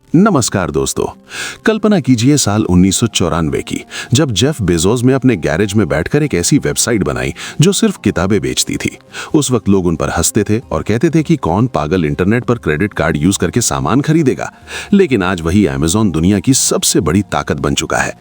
नमस्कार दोस्तों। कल्पना कीजिए साल 1994 की, जब जेफ बेजोस ने अपने गैरेज में बैठकर एक ऐसी वेबसाइट बनाई जो सिर्फ किताबें बेचती थी। उस वक्त लोग उन पर हंसते थे और कहते थे कि कौन पागल इंटरनेट पर क्रेडिट कार्ड यूज करके सामान खरीदेगा। लेकिन आज वही अमेज़न दुनिया की सबसे बड़ी ताकत बन चुका है।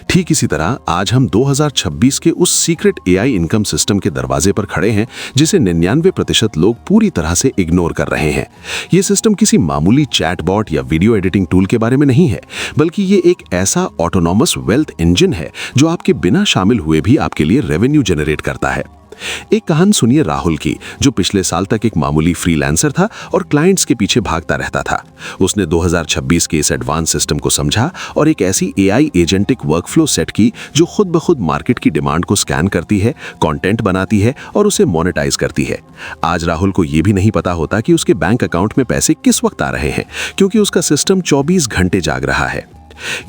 ठीक इसी तरह आज हम 2026 के उस सीक्रेट एआई इनकम सिस्टम के दरवाजे पर खड़े हैं जिसे 99% लोग पूरी तरह से इग्नोर कर रहे हैं। ये सिस्टम किसी मामूली चैटबॉट या वीडियो एडिटिंग टूल के बारे में नहीं है, बल्कि ये एक ऐसा ऑटोनॉमस वेल्थ इंजन है जो आपके बिना शामिल हुए भी आपके लिए रेवेन्यू जनरेट करता है। एक कहानी सुनिए राहुल की, जो पिछले साल तक एक मामूली फ्रीलांसर था और क्लाइंट्स के पीछे भागता रहता था। उसने 2026 के इस एडवांस सिस्टम को समझा और एक ऐसी एआई एजेंटिक वर्कफ्लो सेट की जो खुद ब खुद मार्केट की डिमांड को स्कैन करती है, कंटेंट बनाती है और उसे मोनेटाइज करती है। आज राहुल को यह भी नहीं पता होता कि उसके बैंक अकाउंट में पैसे किस वक्त आ रहे हैं, क्योंकि उसका सिस्टम 24 घंटे जाग रहा है।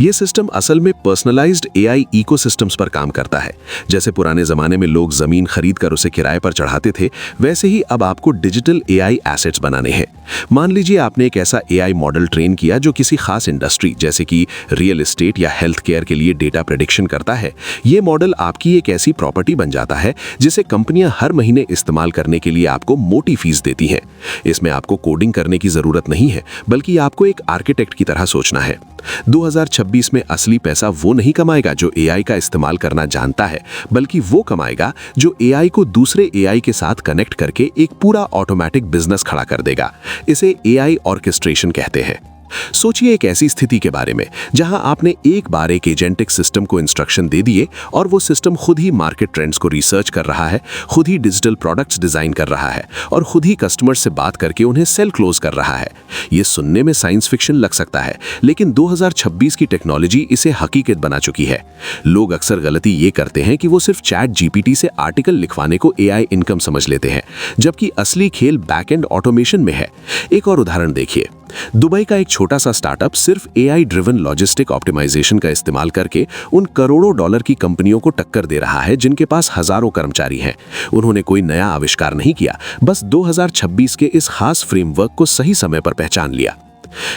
यह सिस्टम असल में पर्सनलाइज्ड एआई इकोसिस्टम्स पर काम करता है। जैसे पुराने जमाने में लोग जमीन खरीदकर उसे किराए पर चढ़ाते थे, वैसे ही अब आपको डिजिटल एआई एसेट्स बनाने हैं। मान लीजिए आपने एक ऐसा एआई मॉडल ट्रेन किया जो किसी खास इंडस्ट्री जैसे कि रियल एस्टेट या हेल्थ केयर के लिए डेटा प्रेडिक्शन करता है। यह मॉडल आपकी एक ऐसी प्रॉपर्टी बन जाता है जिसे कंपनियां हर महीने इस्तेमाल करने के लिए आपको मोटी फीस देती हैं। इसमें आपको कोडिंग करने की जरूरत नहीं है, बल्कि आपको एक आर्किटेक्ट की तरह सोचना है। 2026 में असली पैसा वो नहीं कमाएगा जो एआई का इस्तेमाल करना जानता है, बल्कि वो कमाएगा जो एआई को दूसरे एआई के साथ कनेक्ट करके एक पूरा ऑटोमेटिक बिजनेस खड़ा कर देगा। इसे एआई ऑर्केस्ट्रेशन कहते हैं। सोचिए एक ऐसी स्थिति के बारे में जहां आपने एक बार एक एजेंटिक सिस्टम को इंस्ट्रक्शन दे दिए और वो सिस्टम खुद ही मार्केट ट्रेंड्स को रिसर्च कर रहा है, खुद ही डिजिटल प्रोडक्ट्स डिजाइन कर रहा है और खुद ही कस्टमर्स से बात करके उन्हें सेल क्लोज कर रहा है। ये सुनने में साइंस फिक्शन लग सकता है, लेकिन 2026 की टेक्नोलॉजी इसे हकीकत बना चुकी है। लोग अक्सर गलती ये करते हैं कि वो सिर्फ चैट जीपीटी से आर्टिकल लिखवाने को एआई इनकम समझ लेते हैं, जबकि असली खेल बैकएंड ऑटोमेशन में है। एक और उदाहरण देखिए। दुबई का एक छोटा सा स्टार्टअप सिर्फ एआई ड्रिवन लॉजिस्टिक ऑप्टिमाइजेशन का इस्तेमाल करके उन करोड़ों डॉलर की कंपनियों को टक्कर दे रहा है जिनके पास हजारों कर्मचारी हैं। उन्होंने कोई नया आविष्कार नहीं किया, बस 2026 के इस खास फ्रेमवर्क को सही समय पर पहचान लिया।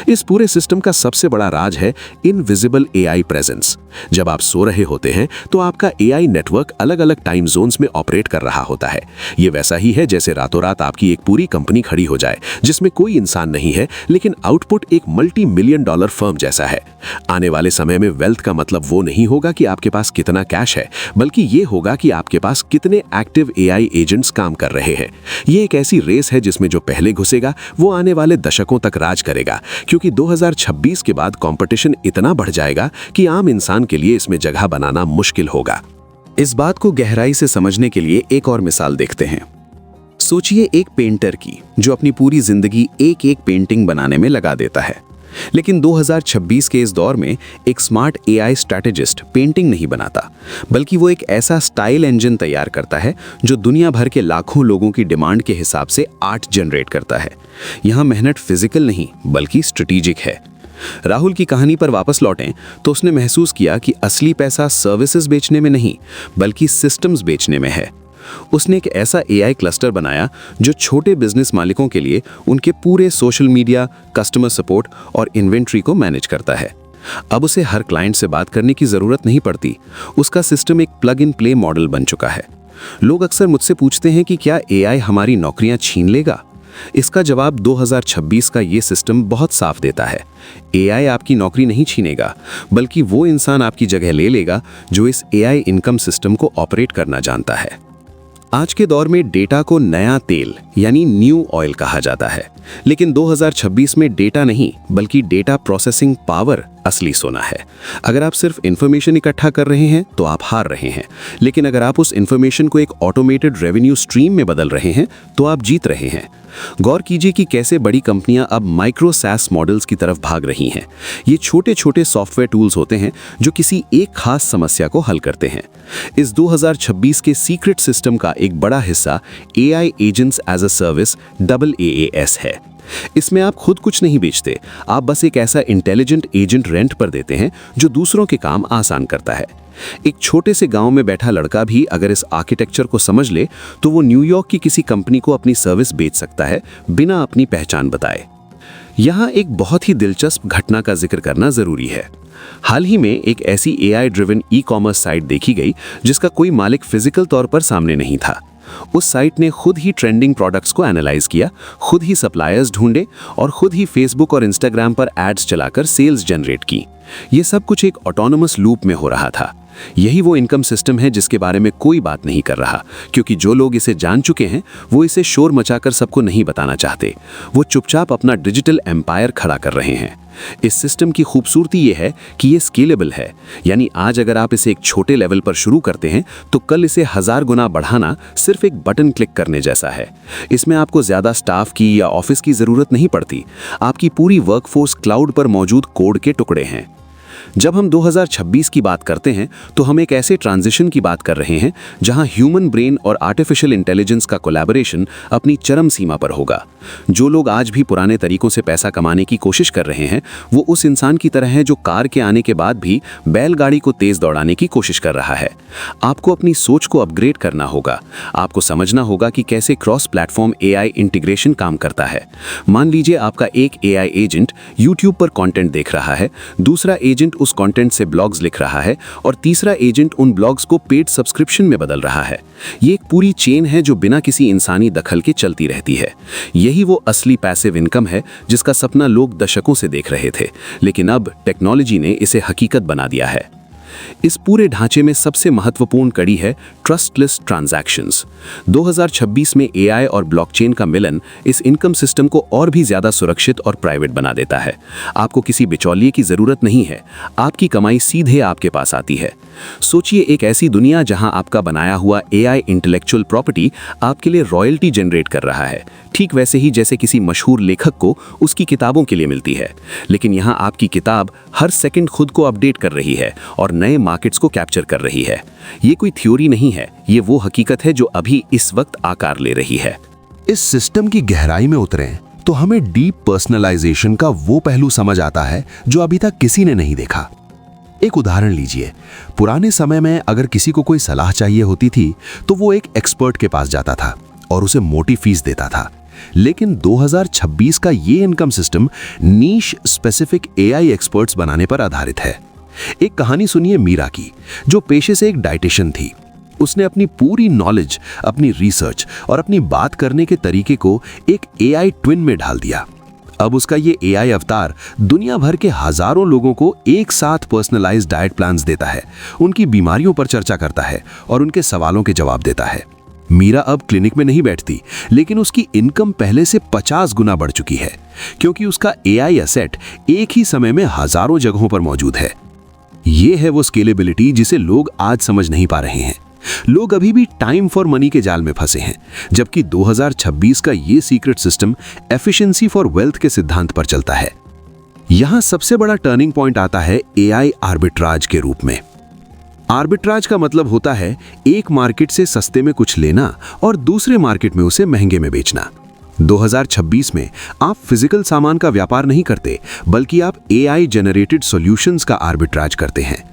इस पूरे सिस्टम का सबसे बड़ा राज है इनविजिबल एआई प्रेजेंस। जब आप सो रहे होते हैं तो आपका एआई नेटवर्क अलग अलग टाइम जोन्स में ऑपरेट कर रहा होता है। ये वैसा ही है जैसे रातों रात आपकी एक पूरी कंपनी खड़ी हो जाए जिसमें कोई इंसान नहीं है, लेकिन आउटपुट एक $multi-million फर्म जैसा है। आने वाले समय में वेल्थ का मतलब वो नहीं होगा कि आपके पास कितना कैश है, बल्कि ये होगा कि आपके पास कितने एक्टिव एआई एजेंट्स काम कर रहे हैं। ये एक ऐसी रेस है जिसमें जो पहले घुसेगा वो आने वाले दशकों तक राज करेगा, क्योंकि 2026 के बाद कंपटीशन इतना बढ़ जाएगा कि आम इंसान के लिए इसमें जगह बनाना मुश्किल होगा। इस बात को गहराई से समझने के लिए एक और मिसाल देखते हैं। सोचिए एक पेंटर की जो अपनी पूरी जिंदगी एक एक पेंटिंग बनाने में लगा देता है, लेकिन 2026 के इस दौर में एक स्मार्ट एआई स्ट्रैटेजिस्ट पेंटिंग नहीं बनाता, बल्कि वो एक ऐसा स्टाइल इंजन तैयार करता है जो दुनिया भर के लाखों लोगों की डिमांड के हिसाब से आर्ट जनरेट करता है। यहाँ मेहनत फिजिकल नहीं बल्कि स्ट्रेटेजिक है। राहुल की कहानी पर वापस लौटें तो उसने महसूस किया कि असली पैसा सर्विसेज बेचने में नहीं बल्कि सिस्टम्स बेचने में है। उसने एक ऐसा एआई क्लस्टर बनाया जो छोटे बिजनेस मालिकों के लिए उनके पूरे सोशल मीडिया, कस्टमर सपोर्ट और इन्वेंट्री को मैनेज करता है। अब उसे हर क्लाइंट से बात करने की जरूरत नहीं पड़ती। उसका सिस्टम एक प्लग इन प्ले मॉडल बन चुका है। लोग अक्सर मुझसे पूछते हैं कि क्या एआई हमारी नौकरियां छीन लेगा? इसका जवाब 2026 का ये सिस्टम बहुत साफ देता है। एआई आपकी नौकरी नहीं छीनेगा, बल्कि वो इंसान आपकी जगह ले लेगा जो इस एआई इनकम सिस्टम को ऑपरेट करना जानता है। आज के दौर में डेटा को नया तेल यानी न्यू ऑयल कहा जाता है, लेकिन 2026 में डेटा नहीं बल्कि डेटा प्रोसेसिंग पावर असली सोना है। अगर आप सिर्फ इंफॉर्मेशन इकट्ठा कर रहे हैं तो आप हार रहे हैं, लेकिन अगर आप उस इंफॉर्मेशन को एक ऑटोमेटेड रेवेन्यू स्ट्रीम में बदल रहे हैं तो आप जीत रहे हैं। गौर कीजिए कि कैसे बड़ी कंपनियां अब माइक्रो सैस मॉडल्स की तरफ भाग रही हैं। ये छोटे छोटे सॉफ्टवेयर टूल्स होते हैं जो किसी एक खास समस्या को हल करते हैं। इस 2026 के सीक्रेट सिस्टम का एक बड़ा हिस्सा AI agents as a service AAS है। इसमें आप खुद कुछ नहीं बेचते, आप बस एक ऐसा इंटेलिजेंट एजेंट रेंट पर देते हैं जो दूसरों के काम आसान करता है। एक छोटे से गांव में बैठा लड़का भी अगर इस आर्किटेक्चर को समझ ले तो वो न्यूयॉर्क की किसी कंपनी को अपनी सर्विस बेच सकता है बिना अपनी पहचान बताए। यहाँ एक बहुत ही दिलचस्प घटना का जिक्र करना जरूरी है। हाल ही में एक ऐसी AI ड्रिवन ई-कॉमर्स साइट देखी गई जिसका कोई मालिक फिजिकल तौर पर सामने नहीं था। उस साइट ने खुद ही ट्रेंडिंग प्रोडक्ट्स को एनालाइज किया, खुद ही सप्लायर्स ढूंढे और खुद ही फेसबुक और इंस्टाग्राम पर एड्स चलाकर सेल्स जनरेट की। ये सब कुछ एक ऑटोनोमस लूप में हो रहा था। यही वो इनकम सिस्टम है जिसके बारे में कोई बात नहीं कर रहा, क्योंकि जो लोग इसे जान चुके हैं वो इसे शोर मचाकर सबको नहीं बताना चाहते। वो चुपचाप अपना डिजिटल एम्पायर खड़ा कर रहे हैं। इस सिस्टम की खूबसूरती ये है कि ये स्केलेबल है, यानी आज अगर आप इसे एक छोटे लेवल पर शुरू करते हैं तो कल इसे 1000 गुना बढ़ाना सिर्फ एक बटन क्लिक करने जैसा है। इसमें आपको ज़्यादा स्टाफ की या ऑफिस की ज़रूरत नहीं पड़ती। आपकी पूरी वर्कफोर्स क्लाउड पर मौजूद कोड के टुकड़े हैं। जब हम 2026 की बात करते हैं तो हम एक ऐसे ट्रांजिशन की बात कर रहे हैं जहां ह्यूमन ब्रेन और आर्टिफिशियल इंटेलिजेंस का कोलैबोरेशन अपनी चरम सीमा पर होगा। जो लोग आज भी पुराने तरीकों से पैसा कमाने की कोशिश कर रहे हैं वो उस इंसान की तरह है जो कार के आने के बाद भी बैलगाड़ी को तेज दौड़ाने की कोशिश कर रहा है। आपको अपनी सोच को अपग्रेड करना होगा। आपको समझना होगा कि कैसे क्रॉस प्लेटफॉर्म AI इंटीग्रेशन काम करता है। मान लीजिए आपका एक AI एजेंट YouTube पर कंटेंट देख रहा है, दूसरा एजेंट उस कंटेंट से ब्लॉग्स लिख रहा है और तीसरा एजेंट उन ब्लॉग्स को पेड सब्सक्रिप्शन में बदल रहा है। ये एक पूरी चेन है जो बिना किसी इंसानी दखल के चलती रहती है। यही वो असली पैसिव इनकम है जिसका सपना लोग दशकों से देख रहे थे, लेकिन अब टेक्नोलॉजी ने इसे हकीकत बना दिया है। इस पूरे ढांचे में सबसे महत्वपूर्ण कड़ी है ट्रस्टलेस ट्रांजैक्शंस। 2026 में AI और ब्लॉकचेन का मिलन इस इनकम सिस्टम को और भी ज्यादा सुरक्षित और प्राइवेट बना देता है। आपको किसी बिचौलिए की जरूरत नहीं है, आपकी कमाई सीधे आपके पास आती है। सोचिए एक ऐसी दुनिया जहां आपका बनाया हुआ AI इंटेलेक्चुअल प्रॉपर्टी आपके लिए रॉयल्टी जनरेट कर रहा है, ठीक वैसे ही जैसे किसी मशहूर लेखक को उसकी किताबों के लिए मिलती है। लेकिन यहाँ आपकी किताब हर सेकंड खुद को अपडेट कर रही है और नए मार्केट्स को कैप्चर कर रही है। ये कोई थ्योरी नहीं है, ये वो हकीकत है जो अभी इस वक्त आकार ले रही है। इस सिस्टम की गहराई में उतरें तो हमें डीप पर्सनलाइजेशन का वो पहलू समझ आता है जो अभी तक किसी ने नहीं देखा। एक उदाहरण लीजिए, पुराने समय में अगर किसी को कोई सलाह चाहिए होती थी तो वो एक एक्सपर्ट के पास जाता था और उसे मोटी फीस देता था। लेकिन 2026 का ये इनकम सिस्टम नीश स्पेसिफिक AI एक्सपर्ट्स बनाने पर आधारित है। एक कहानी सुनिए मीरा की, जो पेशे से एक डाइटिशियन थी। उसने अपनी पूरी नॉलेज, अपनी रिसर्च और अपनी बात करने के तरीके को एक AI ट्विन में ढाल दिया। अब उसका ये AI अवतार दुनिया भर के हजारों लोगों को एक साथ पर्सनलाइज्ड डाइट प्लान्स देता है, उनकी बीमारियों पर चर्चा करता है और उनके सवालों के जवाब देता है। मीरा अब क्लिनिक में नहीं बैठती, लेकिन उसकी इनकम पहले से 50 गुना बढ़ चुकी है, क्योंकि उसका AI एसेट एक ही समय में हजारों जगहों पर मौजूद है। ये है वो स्केलेबिलिटी जिसे लोग आज समझ नहीं पा रहे हैं। लोग अभी भी टाइम फॉर मनी के जाल में फंसे हैं, जबकि 2026 का ये secret system efficiency for wealth के सिद्धांत पर चलता है। यहां सबसे बड़ा टर्निंग पॉइंट आता है AI आर्बिट्राज के रूप में। आर्बिट्राज का मतलब होता है एक मार्केट से सस्ते में कुछ लेना और दूसरे मार्केट में उसे महंगे में बेचना। 2026 में आप फिजिकल सामान का व्यापार नहीं करते, बल्कि आप AI जनरेटेड सॉल्यूशंस का आर्बिट्राज करते हैं।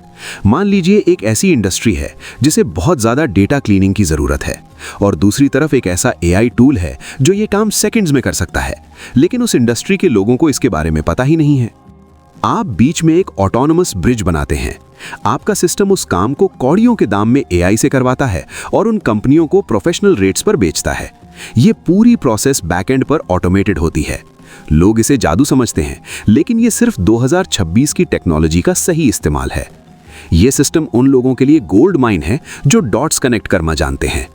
मान लीजिए एक ऐसी इंडस्ट्री है जिसे बहुत ज्यादा डेटा क्लीनिंग की जरूरत है और दूसरी तरफ एक ऐसा AI टूल है जो ये काम सेकंड्स में कर सकता है, लेकिन उस इंडस्ट्री के लोगों को इसके बारे में पता ही नहीं है। आप बीच में एक ऑटोनोमस ब्रिज बनाते हैं। आपका सिस्टम उस काम को कौड़ियों के दाम में AI से करवाता है और उन कंपनियों को प्रोफेशनल रेट्स पर बेचता है। ये पूरी प्रोसेस बैकएंड पर ऑटोमेटेड होती है। लोग इसे जादू समझते हैं, लेकिन ये सिर्फ 2026 की टेक्नोलॉजी का सही इस्तेमाल है। ये सिस्टम उन लोगों के लिए गोल्ड माइन है जो डॉट्स कनेक्ट करना जानते हैं।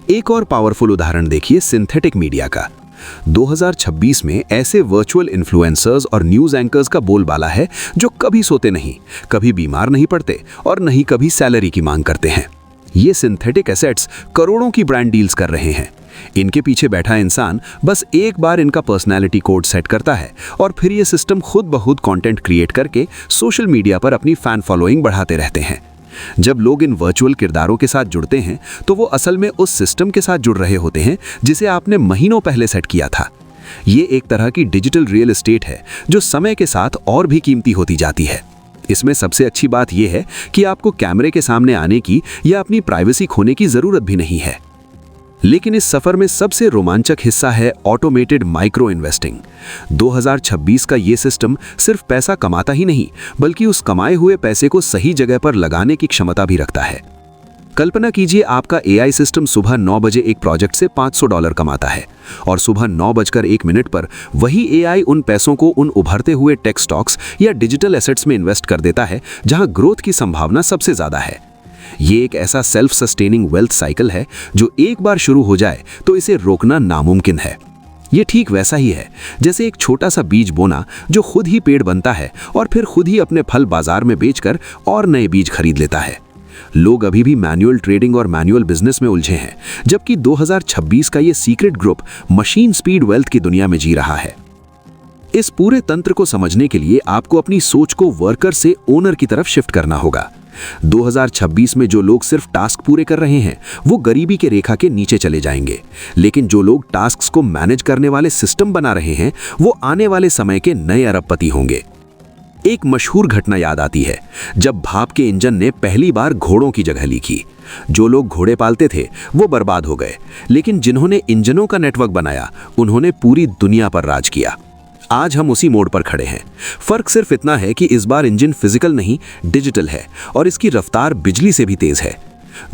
एक और पावरफुल उदाहरण देखिए सिंथेटिक मीडिया का। 2026 में ऐसे वर्चुअल इन्फ्लुएंसर्स और न्यूज एंकर्स का बोलबाला है जो कभी सोते नहीं, कभी बीमार नहीं पड़ते और नहीं कभी सैलरी की मांग करते हैं। ये सिंथेटिक एसेट्स करोड़ों की ब्रांड डील्स कर रहे हैं। इनके पीछे बैठा इंसान बस एक बार इनका पर्सनैलिटी कोड सेट करता है और फिर ये सिस्टम खुद ब खुद कंटेंट क्रिएट करके सोशल मीडिया पर अपनी फैन फॉलोइंग बढ़ाते रहते हैं। जब लोग इन वर्चुअल किरदारों के साथ जुड़ते हैं तो वो असल में उस सिस्टम के साथ जुड़ रहे होते हैं जिसे आपने महीनों पहले सेट किया था। ये एक तरह की डिजिटल रियल एस्टेट है जो समय के साथ और भी कीमती होती जाती है। इसमें सबसे अच्छी बात यह है कि आपको कैमरे के सामने आने की या अपनी प्राइवेसी खोने की जरूरत भी नहीं है। लेकिन इस सफर में सबसे रोमांचक हिस्सा है ऑटोमेटेड माइक्रो इन्वेस्टिंग। 2026 का ये सिस्टम सिर्फ पैसा कमाता ही नहीं, बल्कि उस कमाए हुए पैसे को सही जगह पर लगाने की क्षमता भी रखता है। कल्पना कीजिए आपका एआई सिस्टम सुबह 9 बजे एक प्रोजेक्ट से $500 कमाता है और सुबह 9:01 पर वही एआई उन पैसों को उन उभरते हुए टेक स्टॉक्स या डिजिटल एसेट्स में इन्वेस्ट कर देता है जहां ग्रोथ की संभावना सबसे ज्यादा है। ये एक ऐसा सेल्फ सस्टेनिंग वेल्थ साइकिल है जो एक बार शुरू हो जाए तो इसे रोकना नामुमकिन है। ये ठीक वैसा ही है जैसे एक छोटा सा बीज बोना जो खुद ही पेड़ बनता है और फिर खुद ही अपने फल बाजार में बेचकर और नए बीज खरीद लेता है। लोग अभी भी मैनुअल ट्रेडिंग और मैनुअल बिजनेस में उलझे हैं, जबकि 2026 का ये secret group machine speed wealth की दुनिया में जी रहा है। इस पूरे तंत्र को समझने के लिए आपको अपनी सोच को वर्कर से ओनर की तरफ शिफ्ट करना होगा। 2026 में जो लोग सिर्फ टास्क पूरे कर रहे हैं वो गरीबी के रेखा के नीचे चले जाएंगे, लेकिन जो लोग टास्क्स को मैनेज करने वाले सिस्टम बना रहे हैं वो आने वाले समय के नए अरबपति होंगे। एक मशहूर घटना याद आती है जब भाप के इंजन ने पहली बार घोड़ों की जगह ली थी। जो लोग घोड़े पालते थे वो बर्बाद हो गए, लेकिन जिन्होंने इंजनों का नेटवर्क बनाया उन्होंने पूरी दुनिया पर राज किया। आज हम उसी मोड़ पर खड़े हैं। फर्क सिर्फ इतना है कि इस बार इंजन फिजिकल नहीं डिजिटल है और इसकी रफ्तार बिजली से भी तेज है।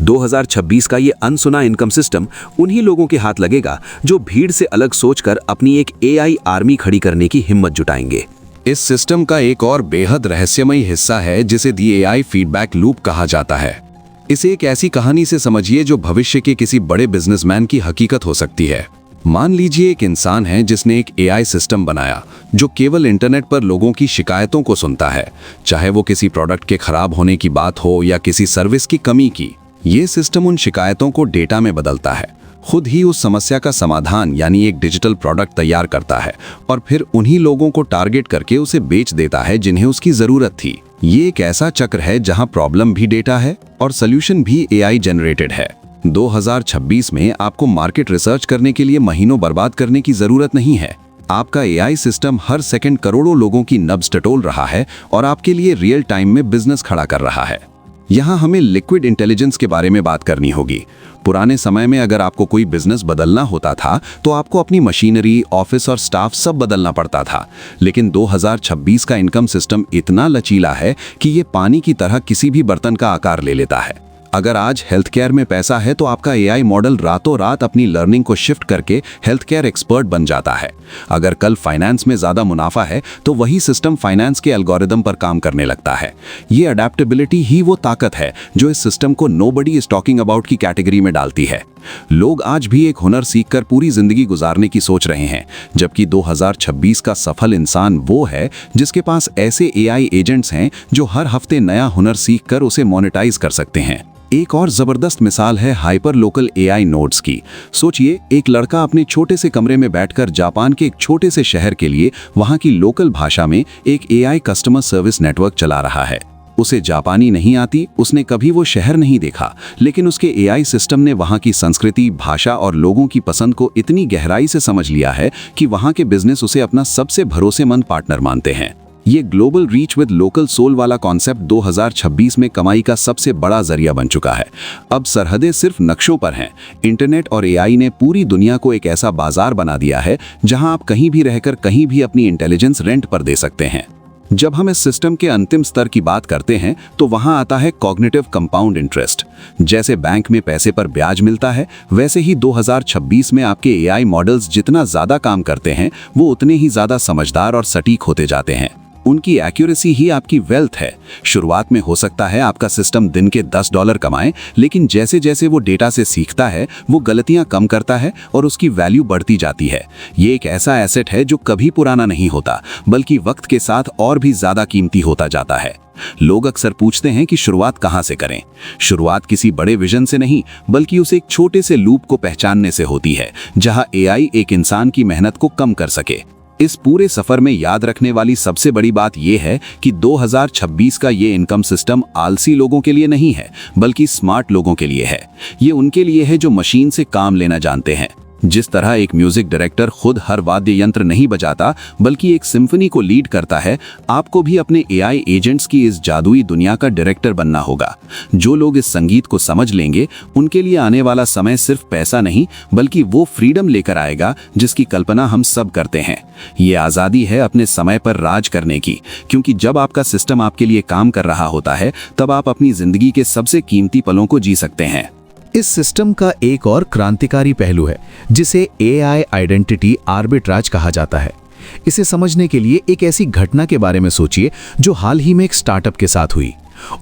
2026 का ये अनसुना इनकम सिस्टम उन्हीं लोगों के हाथ लगेगा जो भीड़ से अलग सोचकर अपनी एक एआई आर्मी खड़ी करने की हिम्मत जुटाएंगे। इस सिस्टम का एक और बेहद रहस्यमयी हिस्सा है जिसे दी एआई फीडबैक लूप कहा जाता है। इसे एक ऐसी कहानी से समझिए जो भविष्य के किसी बड़े बिजनेसमैन की हकीकत हो सकती है। मान लीजिए एक इंसान है जिसने एक एआई सिस्टम बनाया जो केवल इंटरनेट पर लोगों की शिकायतों को सुनता है, चाहे वो किसी प्रोडक्ट के खराब होने की बात हो या किसी सर्विस की कमी की। ये सिस्टम उन शिकायतों को डेटा में बदलता है, खुद ही उस समस्या का समाधान यानी एक डिजिटल प्रोडक्ट तैयार करता है और फिर उन्हीं लोगों को टारगेट करके उसे बेच देता है जिन्हें उसकी जरूरत थी। ये एक ऐसा चक्र है जहां प्रॉब्लम भी डेटा है और सॉल्यूशन भी एआई जनरेटेड है। 2026 में आपको मार्केट रिसर्च करने के लिए महीनों बर्बाद करने की जरूरत नहीं है। आपका एआई सिस्टम हर सेकंड करोड़ों लोगों की नब्ज टटोल रहा है और आपके लिए रियल टाइम में बिजनेस खड़ा कर रहा है। यहाँ हमें लिक्विड इंटेलिजेंस के बारे में बात करनी होगी। पुराने समय में अगर आपको कोई बिजनेस बदलना होता था तो आपको अपनी मशीनरी, ऑफिस और स्टाफ सब बदलना पड़ता था, लेकिन 2026 का इनकम सिस्टम इतना लचीला है कि ये पानी की तरह किसी भी बर्तन का आकार ले लेता है। अगर आज हेल्थ केयर में पैसा है तो आपका एआई मॉडल रातों रात अपनी लर्निंग को शिफ्ट करके हेल्थ केयर एक्सपर्ट बन जाता है। अगर कल फाइनेंस में ज़्यादा मुनाफा है तो वही सिस्टम फाइनेंस के एल्गोरिदम पर काम करने लगता है। ये अडेप्टेबिलिटी ही वो ताकत है जो इस सिस्टम को नोबडी इज टॉकिंग अबाउट की कैटेगरी में डालती है। लोग आज भी एक हुनर सीखकर पूरी जिंदगी गुजारने की सोच रहे हैं, जबकि 2026 का सफल इंसान वो है जिसके पास ऐसे एआई एजेंट्स हैं जो हर हफ्ते नया हुनर सीखकर उसे मोनेटाइज कर सकते हैं। एक और जबरदस्त मिसाल है हाइपर लोकल एआई नोड्स की। सोचिए, एक लड़का अपने छोटे से कमरे में बैठकर जापान के एक छोटे से शहर के लिए वहां की लोकल भाषा में एक एआई कस्टमर सर्विस नेटवर्क चला रहा है। उसे जापानी नहीं आती, उसने कभी वो शहर नहीं देखा, लेकिन उसके एआई सिस्टम ने वहां की संस्कृति, भाषा और लोगों की पसंद को इतनी गहराई से समझ लिया है कि वहां के बिजनेस उसे अपना सबसे भरोसेमंद पार्टनर मानते हैं। ये global reach with local soul वाला कॉन्सेप्ट 2026 में कमाई का सबसे बड़ा जरिया बन चुका है। अब सरहदें सिर्फ नक्शों पर हैं। इंटरनेट और एआई ने पूरी दुनिया को एक ऐसा बाजार बना दिया है जहां आप कहीं भी रहकर कहीं भी अपनी इंटेलिजेंस रेंट पर दे सकते हैं। जब हम इस सिस्टम के अंतिम स्तर की बात करते हैं तो वहां आता है कॉग्निटिव कंपाउंड इंटरेस्ट। जैसे बैंक में पैसे पर ब्याज मिलता है, वैसे ही 2026 में आपके एआई मॉडल्स जितना ज्यादा काम करते हैं वो उतने ही ज्यादा समझदार और सटीक होते जाते हैं। उनकी एक्यूरेसी ही आपकी वेल्थ है। शुरुआत में हो सकता है आपका सिस्टम दिन के $10 कमाए, लेकिन जैसे जैसे वो डेटा से सीखता है वो गलतियां कम करता है और उसकी वैल्यू बढ़ती जाती है। ये एक ऐसा एसेट है जो कभी पुराना नहीं होता, बल्कि वक्त के साथ और भी ज्यादा कीमती होता जाता है। लोग अक्सर पूछते हैं कि शुरुआत कहां से करें। शुरुआत किसी बड़े विजन से नहीं, बल्कि उस एक छोटे से लूप को पहचानने से होती है जहां एआई एक इंसान की मेहनत को कम कर सके। इस पूरे सफर में याद रखने वाली सबसे बड़ी बात यह है कि 2026 का ये इनकम सिस्टम आलसी लोगों के लिए नहीं है, बल्कि स्मार्ट लोगों के लिए है। ये उनके लिए है जो मशीन से काम लेना जानते हैं, जिस तरह एक म्यूजिक डायरेक्टर खुद हर वाद्य यंत्र नहीं बजाता बल्कि एक सिम्फनी को लीड करता है, आपको भी अपने एआई एजेंट्स की इस जादुई दुनिया का डायरेक्टर बनना होगा। जो लोग इस संगीत को समझ लेंगे, उनके लिए आने वाला समय सिर्फ पैसा नहीं बल्कि वो फ्रीडम लेकर आएगा जिसकी कल्पना हम सब करते हैं। ये आज़ादी है अपने समय पर राज करने की, क्योंकि जब आपका सिस्टम आपके लिए काम कर रहा होता है तब आप अपनी जिंदगी के सबसे कीमती पलों को जी सकते हैं। इस सिस्टम का एक और क्रांतिकारी पहलू है जिसे एआई आइडेंटिटी आर्बिट्राज कहा जाता है। इसे समझने के लिए एक ऐसी घटना के बारे में सोचिए जो हाल ही में एक स्टार्टअप के साथ हुई।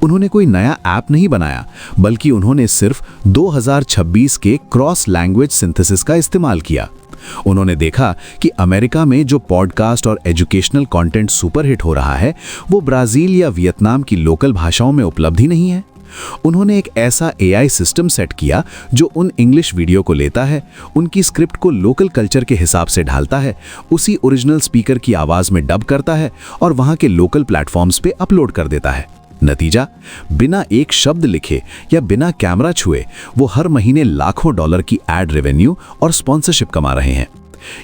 उन्होंने कोई नया ऐप नहीं बनाया, बल्कि उन्होंने सिर्फ 2026 के क्रॉस लैंग्वेज सिंथेसिस का इस्तेमाल किया। उन्होंने देखा कि अमेरिका में जो पॉडकास्ट और एजुकेशनल कंटेंट सुपरहिट हो रहा है, वो ब्राजील या वियतनाम की लोकल भाषाओं में उपलब्ध ही नहीं है। उन्होंने एक ऐसा एआई सिस्टम सेट किया जो उन इंग्लिश वीडियो को लेता है, उनकी स्क्रिप्ट को लोकल कल्चर के हिसाब से ढालता है, उसी ओरिजिनल स्पीकर की आवाज़ में डब करता है और वहाँ के लोकल प्लेटफॉर्म्स पे अपलोड कर देता है। नतीजा, बिना एक शब्द लिखे या बिना कैमरा छुए वो हर महीने लाखों डॉलर की एड रेवेन्यू और स्पॉन्सरशिप कमा रहे हैं।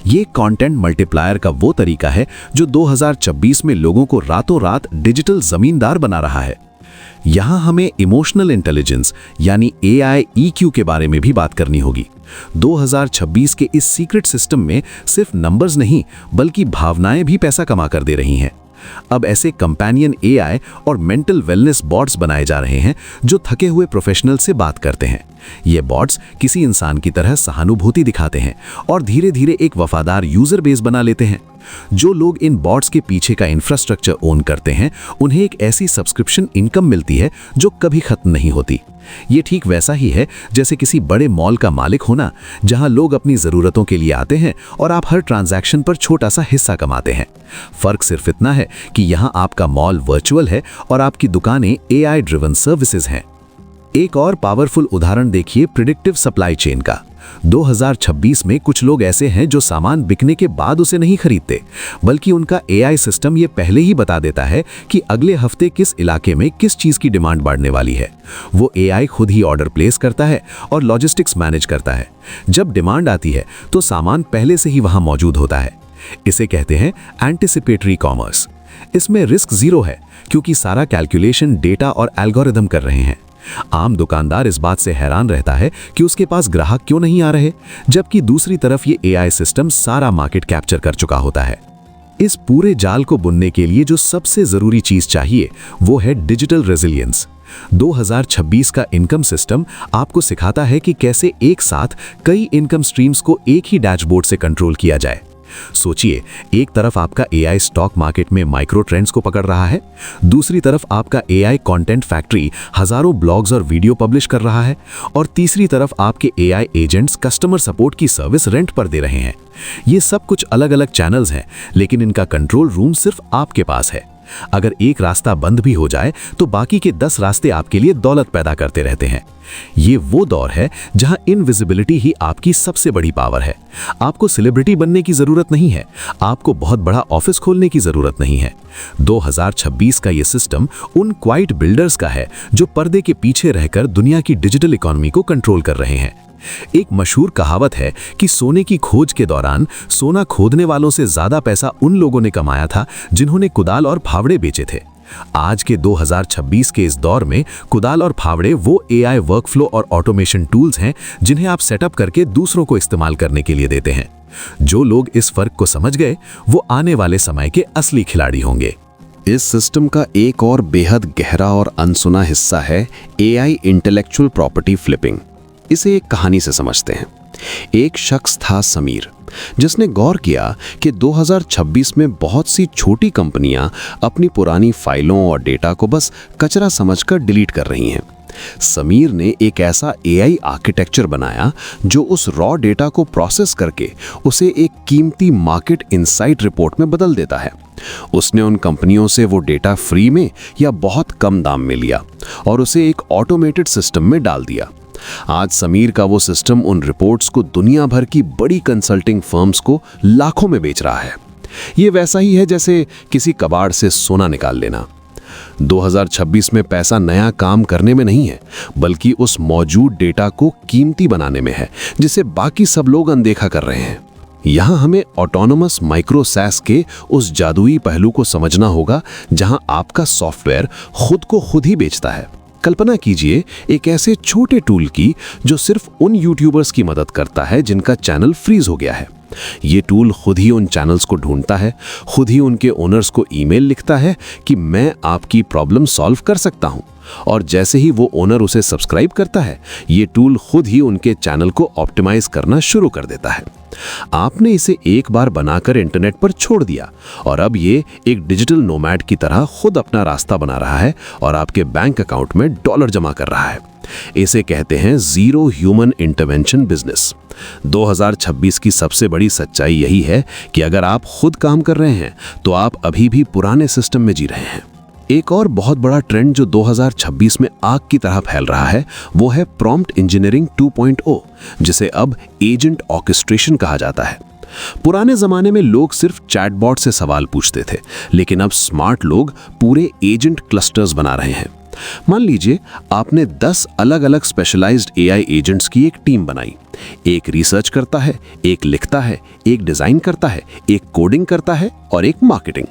ये कंटेंट मल्टीप्लायर का वो तरीका है जो 2026 में लोगों को रातों रात डिजिटल जमींदार बना रहा है। यहाँ हमें इमोशनल इंटेलिजेंस यानी एआई ईक्यू के बारे में भी बात करनी होगी। 2026 के इस सीक्रेट सिस्टम में सिर्फ नंबर्स नहीं बल्कि भावनाएं भी पैसा कमा कर दे रही हैं। अब ऐसे कंपेनियन एआई और मेंटल वेलनेस बॉट्स बनाए जा रहे हैं जो थके हुए प्रोफेशनल से बात करते हैं। ये बॉट्स किसी इंसान की तरह सहानुभूति दिखाते हैं और धीरे धीरे एक वफादार यूजर बेस बना लेते हैं। जो लोग इन बॉट्स के पीछे का इंफ्रास्ट्रक्चर ओन करते हैं, उन्हें एक ऐसी सब्सक्रिप्शन इनकम मिलती है जो कभी खत्म नहीं होती। ये ठीक वैसा ही है जैसे किसी बड़े मॉल का मालिक होना, जहां लोग अपनी ज़रूरतों के लिए आते हैं और आप हर ट्रांजैक्शन पर छोटा सा हिस्सा कमाते हैं। फर्क सिर्फ इतना है कि यहाँ आपका मॉल वर्चुअल है और आपकी दुकानें एआई ड्रिवन सर्विसेज हैं। एक और पावरफुल उदाहरण देखिए प्रिडिक्टिव सप्लाई चेन का। 2026 में कुछ लोग ऐसे हैं जो सामान बिकने के बाद उसे नहीं खरीदते, बल्कि उनका एआई सिस्टम ये पहले ही बता देता है कि अगले हफ्ते किस इलाके में किस चीज़ की डिमांड बढ़ने वाली है। वो एआई खुद ही ऑर्डर प्लेस करता है और लॉजिस्टिक्स मैनेज करता है। जब डिमांड आती है तो सामान पहले से ही वहाँ मौजूद होता है। इसे कहते हैं एंटिसिपेटरी कॉमर्स। इसमें रिस्क जीरो है क्योंकि सारा कैलकुलेशन डेटा और एल्गोरिदम कर रहे हैं। आम दुकानदार इस बात से हैरान रहता है कि उसके पास ग्राहक क्यों नहीं आ रहे, जबकि दूसरी तरफ ये एआई सिस्टम सारा मार्केट कैप्चर कर चुका होता है। इस पूरे जाल को बुनने के लिए जो सबसे जरूरी चीज चाहिए वो है डिजिटल रेजिलियंस। 2026 का इनकम सिस्टम आपको सिखाता है कि कैसे एक साथ कई इनकम स्ट्रीम्स को एक ही डैशबोर्ड से कंट्रोल किया जाए। सोचिए, एक तरफ आपका एआई स्टॉक मार्केट में माइक्रो ट्रेंड्स को पकड़ रहा है, दूसरी तरफ आपका एआई कंटेंट फैक्ट्री हजारों ब्लॉग्स और वीडियो पब्लिश कर रहा है, और तीसरी तरफ आपके एआई एजेंट्स कस्टमर सपोर्ट की सर्विस रेंट पर दे रहे हैं। ये सब कुछ अलग अलग चैनल्स हैं, लेकिन इनका कंट्रोल रूम सिर्फ आपके पास है। अगर एक रास्ता बंद भी हो जाए तो बाकी के 10 रास्ते आपके लिए दौलत पैदा करते रहते हैं। ये वो दौर है जहां इनविजिबिलिटी ही आपकी सबसे बड़ी पावर है। आपको सेलिब्रिटी बनने की जरूरत नहीं है, आपको बहुत बड़ा ऑफिस खोलने की जरूरत नहीं है। 2026 का ये सिस्टम उन क्वाइट बिल्डर्स का है जो पर्दे के पीछे रहकर दुनिया की डिजिटल इकोनॉमी को कंट्रोल कर रहे हैं। एक मशहूर कहावत है कि सोने की खोज के दौरान सोना खोदने वालों से ज्यादा पैसा उन लोगों ने कमाया था जिन्होंने कुदाल और फावड़े बेचे थे। आज के 2026 के इस दौर में कुदाल और फावड़े वो एआई वर्कफ्लो और ऑटोमेशन टूल्स हैं जिन्हें आप सेटअप करके दूसरों को इस्तेमाल करने के लिए देते हैं। जो लोग इस फर्क को समझ गए वो आने वाले समय के असली खिलाड़ी होंगे। इस सिस्टम का एक और बेहद गहरा और अनसुना हिस्सा है एआई इंटेलेक्चुअल प्रॉपर्टी फ्लिपिंग। इसे एक कहानी से समझते हैं। एक शख्स था समीर, जिसने गौर किया कि 2026 में बहुत सी छोटी कंपनियां अपनी पुरानी फाइलों और डेटा को बस कचरा समझकर डिलीट कर रही हैं। समीर ने एक ऐसा एआई आर्किटेक्चर बनाया जो उस रॉ डेटा को प्रोसेस करके उसे एक कीमती मार्केट इनसाइट रिपोर्ट में बदल देता है। उसने उन कंपनियों से वो डेटा फ्री में या बहुत कम दाम में लिया और उसे एक ऑटोमेटेड सिस्टम में डाल दिया। आज समीर का वो सिस्टम उन रिपोर्ट्स को दुनिया भर की बड़ी कंसल्टिंग फर्म्स को लाखों में बेच रहा है। ये वैसा ही है जैसे किसी कबाड़ से सोना निकाल लेना। 2026 में पैसा नया काम करने में नहीं है, बल्कि उस मौजूद डेटा को कीमती बनाने में है, जिसे बाकी सब लोग अनदेखा कर रहे हैं। यहाँ हमें ऑटोनोमस माइक्रो सैस के उस जादुई पहलू को समझना होगा, जहाँ आपका सॉफ्टवेयर खुद को खुद ही बेचता है। कल्पना कीजिए एक ऐसे छोटे टूल की जो सिर्फ उन यूट्यूबर्स की मदद करता है जिनका चैनल फ्रीज हो गया है। ये टूल खुद ही उन चैनल्स को ढूंढता है, खुद ही उनके ओनर्स को ईमेल लिखता है कि मैं आपकी प्रॉब्लम सॉल्व कर सकता हूं, और जैसे ही वो ओनर उसे सब्सक्राइब करता है, ये टूल खुद ही उनके चैनल को ऑप्टिमाइज करना शुरू कर देता है। आपने इसे एक बार बनाकर इंटरनेट पर छोड़ दिया और अब ये एक डिजिटल नोमैड की तरह खुद अपना रास्ता बना रहा है और आपके बैंक अकाउंट में डॉलर जमा कर रहा है। इसे कहते हैं जीरो ह्यूमन इंटरवेंशन बिजनेस। 2026 की सबसे बड़ी सच्चाई यही है कि अगर आप खुद काम कर रहे हैं तो आप अभी भी पुराने सिस्टम में जी रहे हैं। एक और बहुत बड़ा ट्रेंड जो 2026 में आग की तरह फैल रहा है वो है प्रॉम्प्ट इंजीनियरिंग 2.0, जिसे अब एजेंट ऑर्केस्ट्रेशन कहा जाता है। पुराने जमाने में लोग सिर्फ चैटबॉट से सवाल पूछते थे, लेकिन अब स्मार्ट लोग पूरे एजेंट क्लस्टर्स बना रहे हैं। मान लीजिए आपने 10 अलग अलग स्पेशलाइज्ड एआई एजेंट्स की एक टीम बनाई। एक रिसर्च करता है, एक लिखता है, एक डिजाइन करता है, एक कोडिंग करता है और एक मार्केटिंग।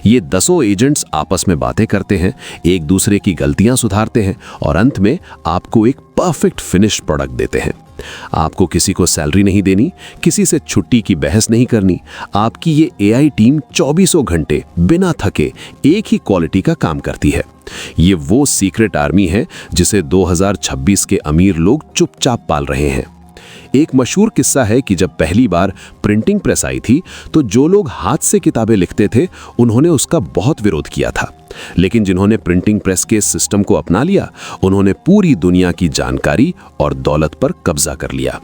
ये 10 एजेंट्स आपस में बातें करते हैं, एक दूसरे की गलतियां सुधारते हैं और अंत में आपको एक परफेक्ट फिनिश्ड प्रोडक्ट देते हैं। आपको किसी को सैलरी नहीं देनी, किसी से छुट्टी की बहस नहीं करनी। आपकी ये एआई टीम 24 घंटे बिना थके एक ही क्वालिटी का काम करती है। ये वो सीक्रेट आर्मी है जिसे 2026 के अमीर लोग चुपचाप पाल रहे हैं। एक मशहूर किस्सा है कि जब पहली बार प्रिंटिंग प्रेस आई थी तो जो लोग हाथ से किताबें लिखते थे उन्होंने उसका बहुत विरोध किया था, लेकिन जिन्होंने प्रिंटिंग प्रेस के सिस्टम को अपना लिया उन्होंने पूरी दुनिया की जानकारी और दौलत पर कब्जा कर लिया।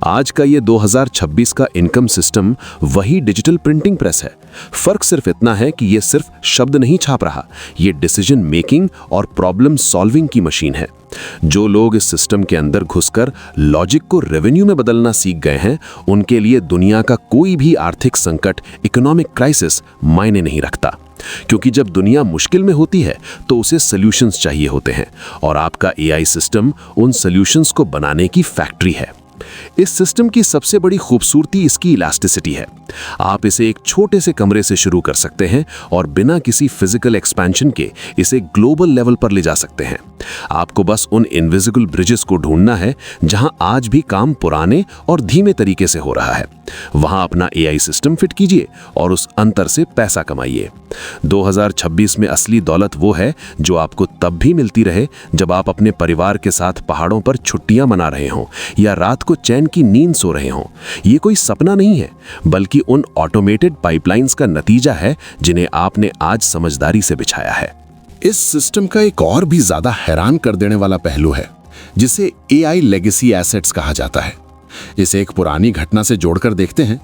आज का ये 2026 का इनकम सिस्टम वही डिजिटल प्रिंटिंग प्रेस है। फर्क सिर्फ इतना है कि ये सिर्फ शब्द नहीं छाप रहा, ये डिसीजन मेकिंग और प्रॉब्लम सॉल्विंग की मशीन है। जो लोग इस सिस्टम के अंदर घुसकर लॉजिक को रेवेन्यू में बदलना सीख गए हैं, उनके लिए दुनिया का कोई भी आर्थिक संकट, इकोनॉमिक क्राइसिस मायने नहीं रखता, क्योंकि जब दुनिया मुश्किल में होती है तो उसे सॉल्यूशंस चाहिए होते हैं, और आपका एआई सिस्टम उन सॉल्यूशंस को बनाने की फैक्ट्री है। इस सिस्टम की सबसे बड़ी खूबसूरती इसकी इलास्टिसिटी है। आप इसे एक छोटे से कमरे से शुरू कर सकते हैं और बिना किसी फिजिकल एक्सपेंशन के इसे ग्लोबल लेवल पर ले जा सकते हैं। आपको बस उन इनविजिबल ब्रिजेस को ढूंढना है जहां आज भी काम पुराने और धीमे तरीके से हो रहा है। वहां अपना एआई सिस्टम फिट कीजिए और उस अंतर से पैसा कमाइए। 2026 में असली दौलत वो है जो आपको तब भी मिलती रहे जब आप अपने परिवार के साथ पहाड़ों पर छुट्टियां मना रहे हों या रात को चैन की नींद सो रहे हों। ये कोई सपना नहीं है, बल्कि उन ऑटोमेटेड पाइपलाइंस का नतीजा है जिन्हें आपने आज समझदारी से बिछाया है। इस सिस्टम का एक और भी ज्यादा हैरान कर देने वाला पहलू है जिसे एआई लेगेसी एसेट्स कहा जाता है। इसे एक पुरानी घटना से जोड़कर देखते हैं।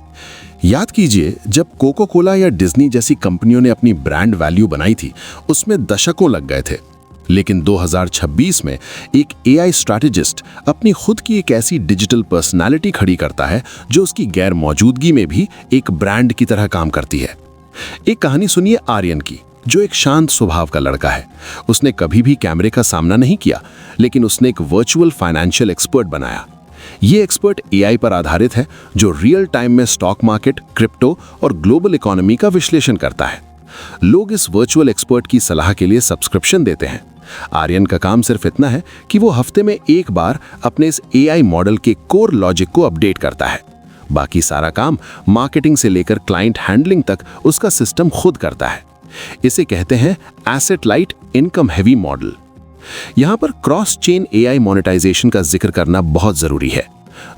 याद कीजिए, जब कोको कोला या डिज्नी जैसी कंपनियों ने अपनी ब्रांड वैल्यू बनाई थी, उसमें दशकों लग गए थे। लेकिन 2026 में एक एआई स्ट्रैटेजिस्ट अपनी खुद की एक ऐसी डिजिटल पर्सनालिटी खड़ी करता है जो उसकी गैर मौजूदगी में भी एक ब्रांड की तरह काम करती है। एक कहानी सुनिए आर्यन की, जो एक शांत स्वभाव का लड़का है। उसने कभी भी कैमरे का सामना नहीं किया, लेकिन उसने एक वर्चुअल फाइनेंशियल एक्सपर्ट बनाया। ये एक्सपर्ट एआई पर आधारित है जो रियल टाइम में स्टॉक मार्केट, क्रिप्टो और ग्लोबल इकोनॉमी का विश्लेषण करता है। लोग इस वर्चुअल एक्सपर्ट की सलाह के लिए सब्सक्रिप्शन देते हैं। आर्यन का काम सिर्फ इतना है कि वो हफ्ते में एक बार अपने इस एआई मॉडल के कोर लॉजिक को अपडेट करता है। बाकी सारा काम मार्केटिंग से लेकर क्लाइंट हैंडलिंग तक उसका सिस्टम खुद करता है। इसे कहते हैं asset light income heavy model. यहां पर क्रॉस चेन एआई मोनेटाइजेशन का जिक्र करना बहुत जरूरी है।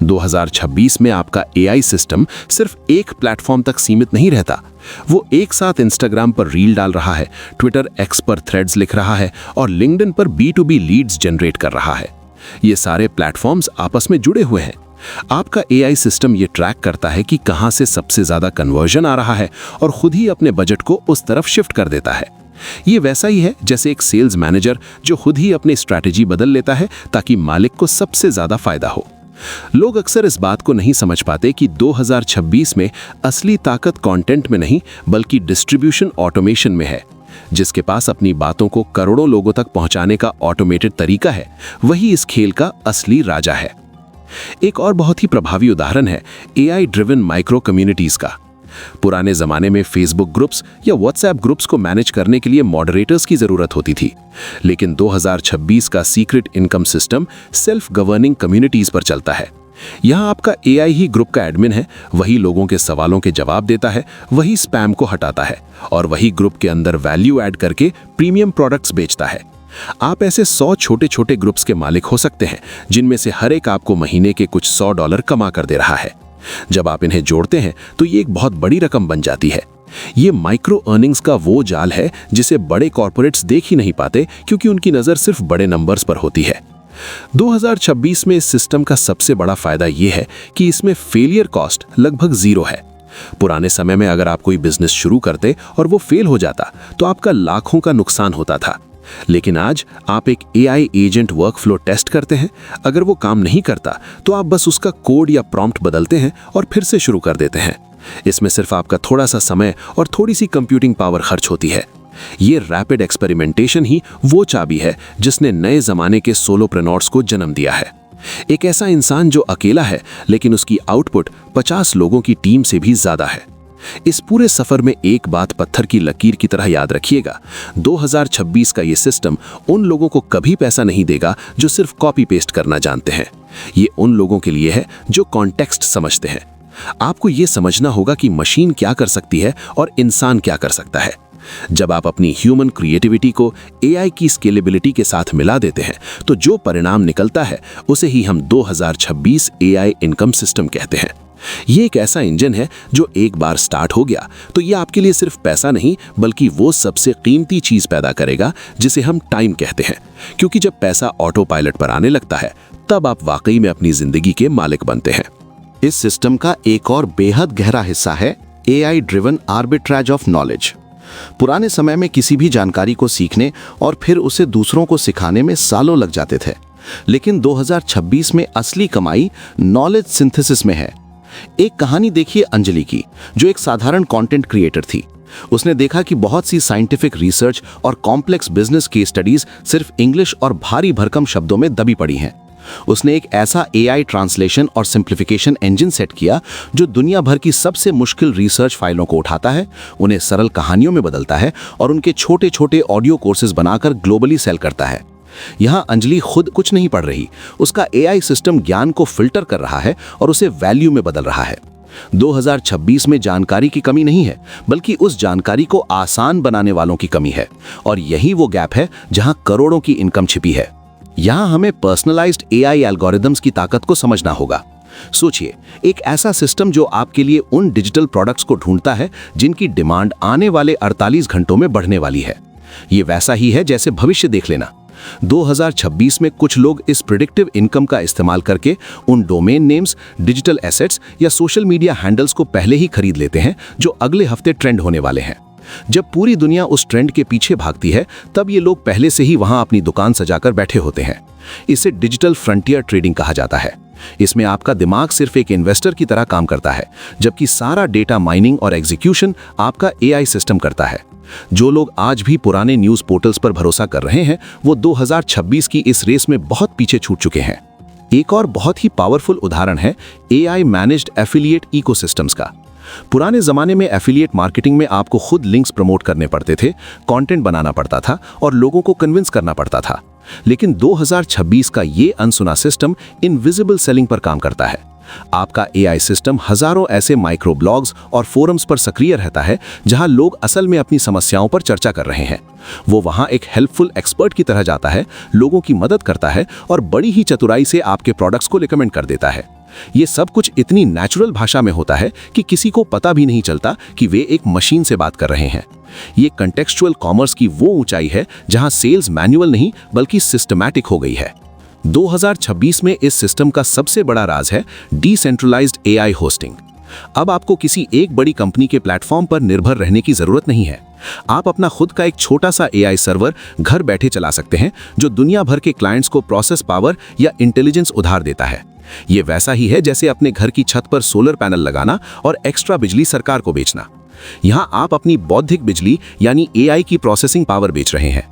2026 में आपका एआई सिस्टम सिर्फ एक प्लेटफॉर्म तक सीमित नहीं रहता। वो एक साथ इंस्टाग्राम पर रील डाल रहा है, ट्विटर एक्स पर थ्रेड्स लिख रहा है और लिंक्डइन पर B2B लीड्स जनरेट कर रहा है। ये सारे प्लेटफॉर्म्स आपस में जुड़े हुए हैं। आपका एआई सिस्टम ये ट्रैक करता है कि कहां से सबसे ज्यादा कन्वर्जन आ रहा है और खुद ही अपने बजट को उस तरफ शिफ्ट कर देता है। ये वैसा ही है जैसे एक सेल्स मैनेजर जो खुद ही अपनी स्ट्रैटेजी बदल लेता है ताकि मालिक को सबसे ज्यादा फायदा हो। लोग अक्सर इस बात को नहीं समझ पाते कि 2026 में असली ताकत कंटेंट में नहीं बल्कि डिस्ट्रीब्यूशन ऑटोमेशन में है। जिसके पास अपनी बातों को करोड़ों लोगों तक पहुंचाने का ऑटोमेटेड तरीका है, वही इस खेल का असली राजा है। एक और बहुत ही प्रभावी उदाहरण है एआई ड्रिवन माइक्रो कम्युनिटीज का। पुराने जमाने में फेसबुक ग्रुप्स या व्हाट्सएप ग्रुप्स को मैनेज करने के लिए मॉडरेटर्स की जरूरत होती थी, लेकिन 2026 का secret income system self governing communities पर चलता है। यहाँ आपका एआई ही ग्रुप का एडमिन है, वही लोगों के सवालों के जवाब देता है, वही स्पैम को हटाता है और वही ग्रुप के अंदर वैल्यू ऐड करके प्रीमियम प्रोडक्ट्स बेचता है। आप ऐसे 100 छोटे छोटे ग्रुप्स के मालिक हो सकते हैं, जिनमें से हर एक आपको महीने के कुछ $100 कमा कर दे रहा है। जब आप इन्हें जोड़ते हैं तो ये एक बहुत बड़ी रकम बन जाती है। ये माइक्रो अर्निंग्स का वो जाल है जिसे बड़े कॉर्पोरेट्स देख ही नहीं पाते, क्योंकि उनकी नज़र सिर्फ बड़े नंबर्स पर होती है। 2026 में इस सिस्टम का सबसे बड़ा फायदा ये है कि इसमें फेलियर कॉस्ट लगभग 0 है। पुराने समय में अगर आप कोई बिजनेस शुरू करते और वो फेल हो जाता तो आपका लाखों का नुकसान होता था, लेकिन आज आप एक एआई एजेंट वर्कफ्लो टेस्ट करते हैं। अगर वो काम नहीं करता तो आप बस उसका कोड या प्रॉम्प्ट बदलते हैं और फिर से शुरू कर देते हैं। इसमें सिर्फ आपका थोड़ा सा समय और थोड़ी सी कंप्यूटिंग पावर खर्च होती है। ये रैपिड एक्सपेरिमेंटेशन ही वो चाबी है जिसने नए जमाने के सोलोप्रेन्योर्स को जन्म दिया है। एक ऐसा इंसान जो अकेला है लेकिन उसकी आउटपुट 50 लोगों की टीम से भी ज्यादा है। इस पूरे सफर में एक बात पत्थर की लकीर की तरह याद रखिएगा, 2026 का ये सिस्टम उन लोगों को कभी पैसा नहीं देगा जो सिर्फ कॉपी पेस्ट करना जानते हैं। ये उन लोगों के लिए है जो कॉन्टेक्स्ट समझते हैं। आपको ये समझना होगा कि मशीन क्या कर सकती है और इंसान क्या कर सकता है। जब आप अपनी ह्यूमन क्रिएटिविटी को एआई की स्केलेबिलिटी के साथ मिला देते हैं तो जो परिणाम निकलता है उसे ही हम 2026 एआई इनकम सिस्टम कहते हैं। ये एक ऐसा इंजन है जो एक बार स्टार्ट हो गया तो ये आपके लिए सिर्फ पैसा नहीं बल्कि वो सबसे कीमती चीज पैदा करेगा जिसे हम टाइम कहते हैं, क्योंकि जब पैसा ऑटो पायलट पर आने लगता है तब आप वाकई में अपनी जिंदगी के मालिक बनते हैं। इस सिस्टम का एक और बेहद गहरा हिस्सा है AI driven arbitrage of knowledge. पुराने समय में किसी भी जानकारी को सीखने और फिर उसे दूसरों को सिखाने में सालों लग जाते थे, लेकिन 2026 में असली कमाई नॉलेज सिंथेसिस में है। एक कहानी देखिए अंजलि की, जो एक साधारण कंटेंट क्रिएटर थी। उसने देखा कि बहुत सी साइंटिफिक रिसर्च और कॉम्प्लेक्स बिजनेस केस स्टडीज सिर्फ इंग्लिश और भारी भरकम शब्दों में दबी पड़ी हैं। उसने एक ऐसा एआई ट्रांसलेशन और सिंप्लीफिकेशन इंजन सेट किया जो दुनिया भर की सबसे मुश्किल रिसर्च फाइलों को उठाता है, उन्हें सरल कहानियों में बदलता है और उनके छोटे छोटे ऑडियो कोर्सेज बनाकर ग्लोबली सेल करता है। यहाँ अंजलि खुद कुछ नहीं पढ़ रही, उसका एआई सिस्टम ज्ञान को फिल्टर कर रहा है और उसे वैल्यू में बदल रहा है। 2026 में जानकारी की कमी नहीं है, बल्कि उस जानकारी को आसान बनाने वालों की कमी है, और यही वो गैप है जहां करोड़ों की इनकम छिपी है। यहां हमें पर्सनलाइज्ड एआई एल्गोरिदम्स की ताकत को समझना होगा। सोचिए, एक ऐसा सिस्टम जो आपके लिए उन डिजिटल प्रोडक्ट्स को ढूंढता है जिनकी डिमांड आने वाले 48 घंटों में बढ़ने वाली है। ये वैसा ही है जैसे भविष्य देख लेना। 2026 में कुछ लोग इस प्रिडिक्टिव इनकम का इस्तेमाल करके उन डोमेन नेम्स, डिजिटल एसेट्स या सोशल मीडिया हैंडल्स को पहले ही खरीद लेते हैं जो अगले हफ्ते ट्रेंड होने वाले हैं। जब पूरी दुनिया उस ट्रेंड के पीछे भागती है तब ये लोग पहले से ही वहां अपनी दुकान सजाकर बैठे होते हैं। इसे डिजिटल फ्रंटियर ट्रेडिंग कहा जाता है। इसमें आपका दिमाग सिर्फ एक इन्वेस्टर की तरह काम करता है, जबकि सारा डेटा माइनिंग और एग्जीक्यूशन आपका एआई सिस्टम करता है। जो लोग आज भी पुराने न्यूज़ पोर्टल्स पर भरोसा कर रहे हैं वो 2026 की इस रेस में बहुत पीछे छूट चुके हैं। एक और बहुत ही पावरफुल उदाहरण है एआई मैनेज्ड एफिलिएट इकोसिस्टम्स का। पुराने जमाने में एफिलिएट मार्केटिंग में आपको खुद लिंक्स प्रमोट करने पड़ते थे, कंटेंट बनाना पड़ता था और लोगों को कन्विंस करना पड़ता था। लेकिन 2026 का ये अनसुना सिस्टम इनविजिबल सेलिंग पर काम करता है। आपका एआई सिस्टम हजारों ऐसे माइक्रो ब्लॉग्स और फोरम्स पर सक्रिय रहता है जहां लोग असल में अपनी समस्याओं पर चर्चा कर रहे हैं। वो वहां एक हेल्पफुल एक्सपर्ट की तरह जाता है, लोगों की मदद करता है और बड़ी ही चतुराई से आपके प्रोडक्ट्स को रिकमेंड कर देता है। ये सब कुछ इतनी नेचुरल भाषा में होता है कि किसी को पता भी नहीं चलता कि वे एक मशीन से बात कर रहे हैं। ये कंटेक्सचुअल कॉमर्स की वो ऊंचाई है जहां सेल्स मैनुअल नहीं बल्कि सिस्टमैटिक हो गई है। 2026 में इस सिस्टम का सबसे बड़ा राज है डिसेंट्रलाइज्ड एआई होस्टिंग। अब आपको किसी एक बड़ी कंपनी के प्लेटफॉर्म पर निर्भर रहने की जरूरत नहीं है। आप अपना खुद का एक छोटा सा एआई सर्वर घर बैठे चला सकते हैं जो दुनिया भर के क्लाइंट्स को प्रोसेस पावर या इंटेलिजेंस उधार देता है। ये वैसा ही है जैसे अपने घर की छत पर सोलर पैनल लगाना और एक्स्ट्रा बिजली सरकार को बेचना। यहाँ आप अपनी बौद्धिक बिजली यानी एआई की प्रोसेसिंग पावर बेच रहे हैं।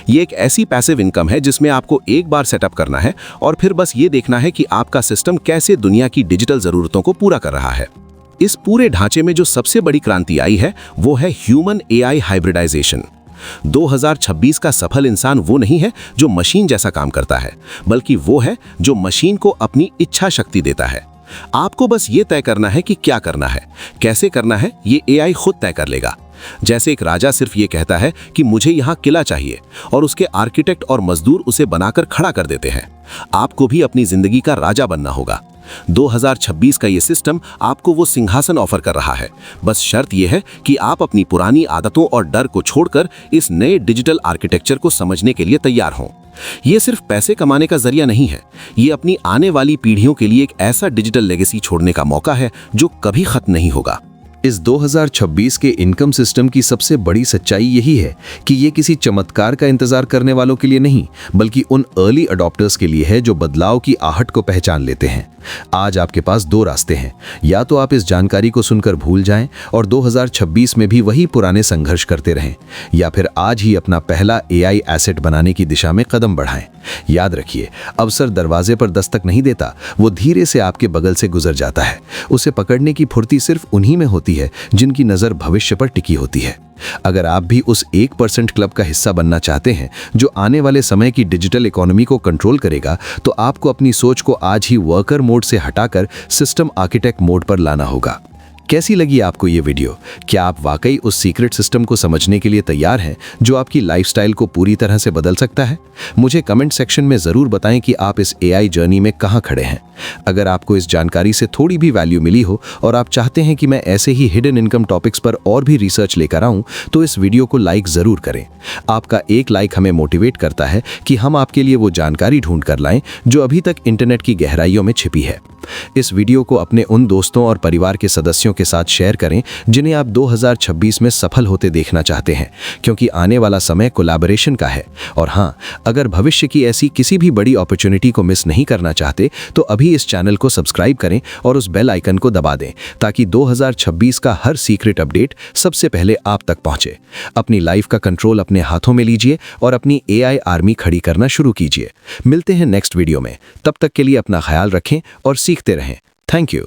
ये एक ऐसी पैसिव इनकम है जिसमें आपको एक बार सेटअप करना है और फिर बस ये देखना है कि आपका सिस्टम कैसे दुनिया की डिजिटल जरूरतों को पूरा कर रहा है। इस पूरे ढांचे में जो सबसे बड़ी क्रांति आई है वो है ह्यूमन एआई हाइब्रिडाइजेशन। 2026 का सफल इंसान वो नहीं है जो मशीन जैसा काम करता है, बल्कि वो है जो मशीन को अपनी इच्छा शक्ति देता है। आपको बस ये तय करना है कि क्या करना है, कैसे करना है, ये एआई खुद तय कर लेगा। जैसे एक राजा सिर्फ ये कहता है कि मुझे यहाँ किला चाहिए और उसके आर्किटेक्ट और मजदूर उसे बनाकर खड़ा कर देते हैं। आपको भी अपनी जिंदगी का राजा बनना होगा। 2026 का ये सिस्टम आपको वो सिंहासन ऑफर कर रहा है। बस शर्त यह है कि आप अपनी पुरानी आदतों और डर को छोड़कर इस नए डिजिटल आर्किटेक्चर को समझने के लिए तैयार हों। ये सिर्फ पैसे कमाने का जरिया नहीं है, ये अपनी आने वाली पीढ़ियों के लिए एक ऐसा डिजिटल लेगेसी छोड़ने का मौका है जो कभी खत्म नहीं होगा। इस 2026 के इनकम सिस्टम की सबसे बड़ी सच्चाई यही है कि ये किसी चमत्कार का इंतजार करने वालों के लिए नहीं, बल्कि उन अर्ली अडॉप्टर्स के लिए है जो बदलाव की आहट को पहचान लेते हैं। आज आपके पास दो रास्ते हैं, या तो आप इस जानकारी को सुनकर भूल जाएं और 2026 में भी वही पुराने संघर्ष करते रहें, या फिर आज ही अपना पहला एआई एसेट बनाने की दिशा में कदम बढ़ाएं। याद रखिए, अवसर दरवाजे पर दस्तक नहीं देता, वो धीरे से आपके बगल से गुजर जाता है। उसे पकड़ने की फुर्ती सिर्फ उन्हीं में होती है जिनकी नजर भविष्य पर टिकी होती है। अगर आप भी उस 1% क्लब का हिस्सा बनना चाहते हैं जो आने वाले समय की डिजिटल इकोनॉमी को कंट्रोल करेगा, तो आपको अपनी सोच को आज ही वर्कर मोड से हटाकर सिस्टम आर्किटेक्ट मोड पर लाना होगा। कैसी लगी आपको ये वीडियो? क्या आप वाकई उस सीक्रेट सिस्टम को समझने के लिए तैयार हैं जो आपकी लाइफस्टाइल को पूरी तरह से बदल सकता है? मुझे कमेंट सेक्शन में ज़रूर बताएं कि आप इस एआई जर्नी में कहाँ खड़े हैं। अगर आपको इस जानकारी से थोड़ी भी वैल्यू मिली हो और आप चाहते हैं कि मैं ऐसे ही हिडन इनकम टॉपिक्स पर और भी रिसर्च लेकर आऊं, तो इस वीडियो को लाइक ज़रूर करें। आपका एक लाइक हमें मोटिवेट करता है कि हम आपके लिए वो जानकारी ढूंढ कर लाएं जो अभी तक इंटरनेट की गहराइयों में छिपी है। इस वीडियो को अपने उन दोस्तों और परिवार के सदस्यों के साथ शेयर करें जिन्हें आप 2026 में सफल होते देखना चाहते हैं, क्योंकि आने वाला समय कोलैबोरेशन का है। और हाँ, अगर भविष्य की ऐसी किसी भी बड़ी अपॉर्चुनिटी को मिस नहीं करना चाहते, तो अभी इस चैनल को सब्सक्राइब करें और उस बेल आइकन को दबा दें, ताकि 2026 का हर सीक्रेट अपडेट सबसे पहले आप तक पहुंचे। अपनी लाइफ का कंट्रोल अपने हाथों में लीजिए और अपनी एआई आर्मी खड़ी करना शुरू कीजिए। मिलते हैं नेक्स्ट वीडियो में। तब तक के लिए अपना ख्याल रखें और सीखते रहें। Thank you.